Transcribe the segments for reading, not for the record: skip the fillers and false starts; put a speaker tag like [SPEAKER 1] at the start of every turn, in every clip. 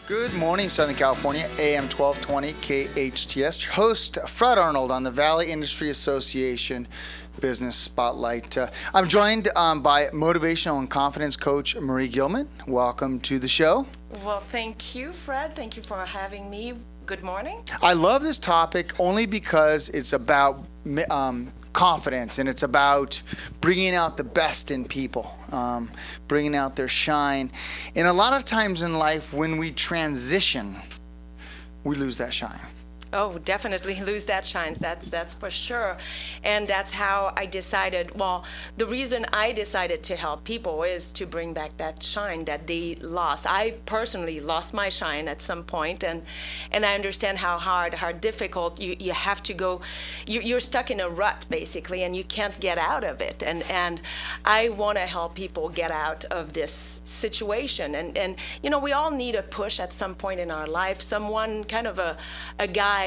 [SPEAKER 1] Good morning, Southern California, AM 1220 KHTS. Your host, Fred Arnold on the Valley Industry Association Business Spotlight. I'm joined by motivational and confidence coach Marie Gilman. Welcome to the show.
[SPEAKER 2] Well, thank you, Fred. Thank you for having me. Good morning.
[SPEAKER 1] I love this topic only because it's about confidence, and it's about bringing out the best in people, bringing out their shine. And a lot of times in life, when we transition, we lose that shine.
[SPEAKER 2] Oh, definitely lose that shine. That's for sure. And that's how I decided, well, the reason I decided to help people is to bring back that shine that they lost. I personally lost my shine at some point, and I understand how hard, how difficult you have to go. You're stuck in a rut, basically, and you can't get out of it. And I want to help people get out of this situation. And you know, we all need a push at some point in our life, someone kind of a guide,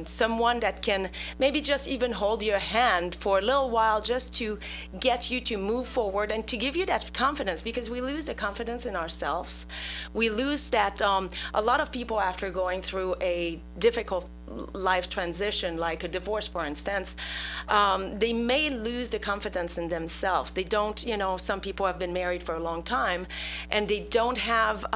[SPEAKER 2] someone that can maybe just even hold your hand for a little while just to get you to move forward and to give you that confidence, because we lose the confidence in ourselves. We lose that. A lot of people, after going through a difficult life transition, like a divorce, for instance, they may lose the confidence in themselves. They don't, you know, some people have been married for a long time and they don't have,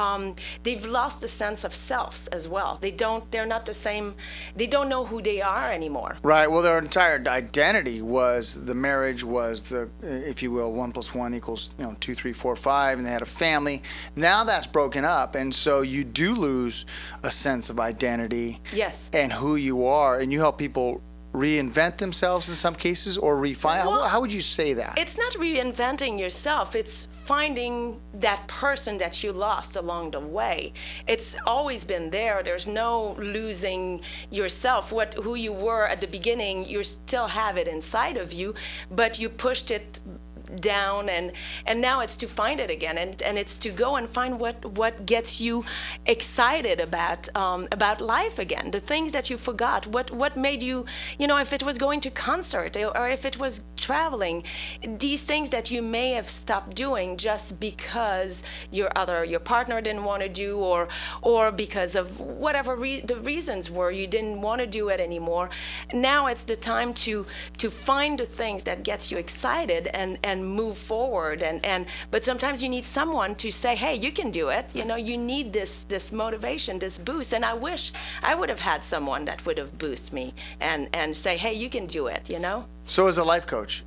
[SPEAKER 2] they've lost the sense of selves as well. They're not the same, they don't know who they are anymore.
[SPEAKER 1] Right. Well, their entire identity was the marriage, was the, if you will, 1 + 1 = 2, 3, 4, 5, and they had a family. Now that's broken up, and so you do lose a sense of identity.
[SPEAKER 2] Yes.
[SPEAKER 1] And who you are, and you help people reinvent themselves in some cases, or refine.
[SPEAKER 2] Well,
[SPEAKER 1] how would you say that?
[SPEAKER 2] It's not reinventing yourself. It's finding that person that you lost along the way. It's always been there. There's no losing yourself. Who you were at the beginning, you still have it inside of you, but you pushed it down, and now it's to find it again, and it's to go and find what gets you excited about life again, the things that you forgot, what made you, you know, if it was going to concert or if it was traveling, these things that you may have stopped doing just because your partner didn't want to do, or because of whatever the reasons were, you didn't want to do it anymore. Now it's the time to find the things that gets you excited and move forward, but sometimes you need someone to say, hey, you can do it. You know, you need this motivation, this boost. And I wish I would have had someone that would have boosted me and say, hey, you can do it, you know.
[SPEAKER 1] So as a life coach,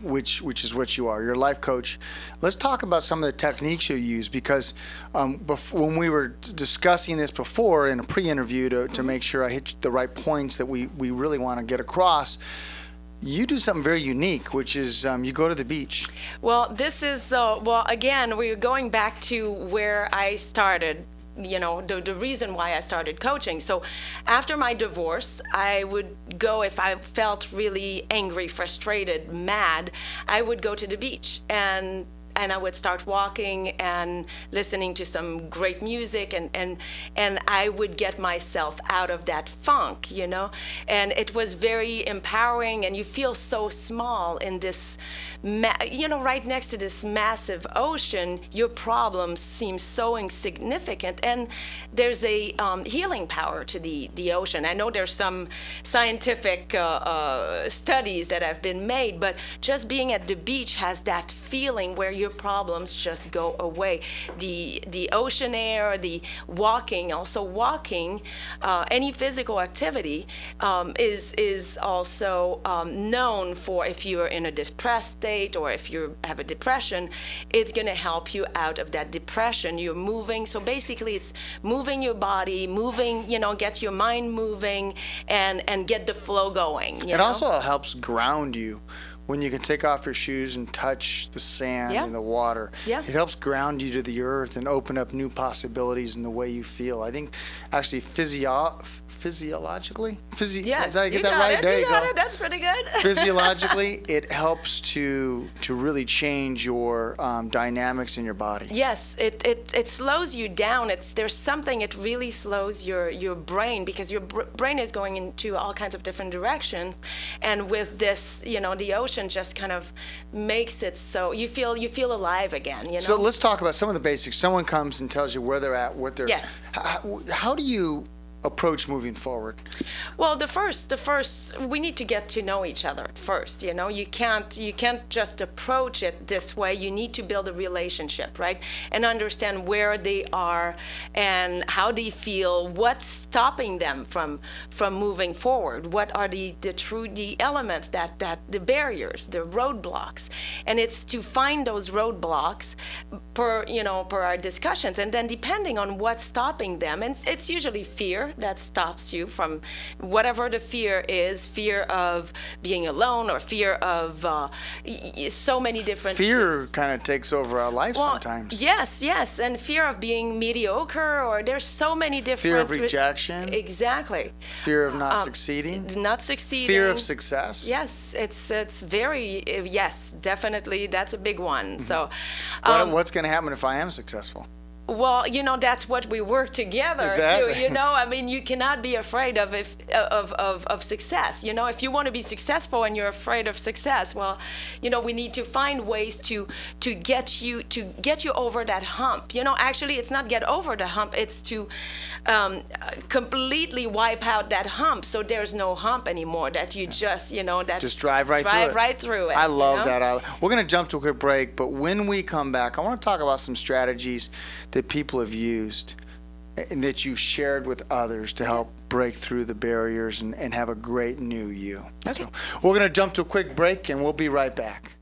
[SPEAKER 1] which is what you are, you're a life coach, let's talk about some of the techniques you use, because when we were discussing this before in a pre-interview to make sure I hit the right points that we really want to get across, you do something very unique, which is you go to the beach.
[SPEAKER 2] Well, this is, again, we're going back to where I started, you know, the reason why I started coaching. So after my divorce, I would go, if I felt really angry, frustrated, mad, I would go to the beach, and I would start walking and listening to some great music, and I would get myself out of that funk, you know. And it was very empowering, and you feel so small in this, you know, right next to this massive ocean. Your problems seem so insignificant, and there's a healing power to the ocean. I know there's some scientific studies that have been made, but just being at the beach has that feeling where your problems just go away. The ocean air, the walking, any physical activity is also known for, if you're in a depressed state or if you have a depression, it's going to help you out of that depression. You're moving, so basically it's moving your body, moving, you know, get your mind moving and get the flow going.
[SPEAKER 1] It also helps ground you. When you can take off your shoes and touch the sand and the water, it helps ground you to the earth and open up new possibilities in the way you feel. I think actually physiologically, did I get that right? There you go.
[SPEAKER 2] That's pretty good.
[SPEAKER 1] Physiologically, it helps to really change your dynamics in your body.
[SPEAKER 2] Yes, it slows you down. There's something, it really slows your brain, because your brain is going into all kinds of different directions, and with this, you know, the ocean coaching just kind of makes it so you feel alive again, you know?
[SPEAKER 1] So let's talk about some of the basics. Someone comes and tells you where they're at, what they're.
[SPEAKER 2] Yes.
[SPEAKER 1] How do you approach moving forward?
[SPEAKER 2] Well, the first, we need to get to know each other first. You know, you can't just approach it this way. You need to build a relationship, right? And understand where they are and how they feel. What's stopping them from moving forward? What are the elements that the barriers, the roadblocks? And it's to find those roadblocks per our discussions, and then depending on what's stopping them, and it's usually fear that stops you from whatever the fear is, fear of being alone or fear of so many different.
[SPEAKER 1] Fear kind of takes over our life sometimes.
[SPEAKER 2] Yes, and fear of being mediocre, or there's so many different.
[SPEAKER 1] Fear of rejection.
[SPEAKER 2] Exactly.
[SPEAKER 1] Fear of not succeeding.
[SPEAKER 2] Not succeeding.
[SPEAKER 1] Fear of success.
[SPEAKER 2] Yes, it's very, yes, definitely, that's a big one. So
[SPEAKER 1] What's going to happen if I am successful?
[SPEAKER 2] Well, that's what we work together
[SPEAKER 1] Exactly.
[SPEAKER 2] to. I mean, you cannot be afraid of success. If you want to be successful and you're afraid of success, well, we need to find ways to get you over that hump. Actually, it's not get over the hump; it's to completely wipe out that hump, so there's no hump anymore. That you just
[SPEAKER 1] drive right through it. I love that. We're going to jump to a quick break, but when we come back, I want to talk about some strategies that people have used and that you shared with others to help break through the barriers and have a great new you.
[SPEAKER 2] Okay.
[SPEAKER 1] So we're going to jump to a quick break and we'll be right back.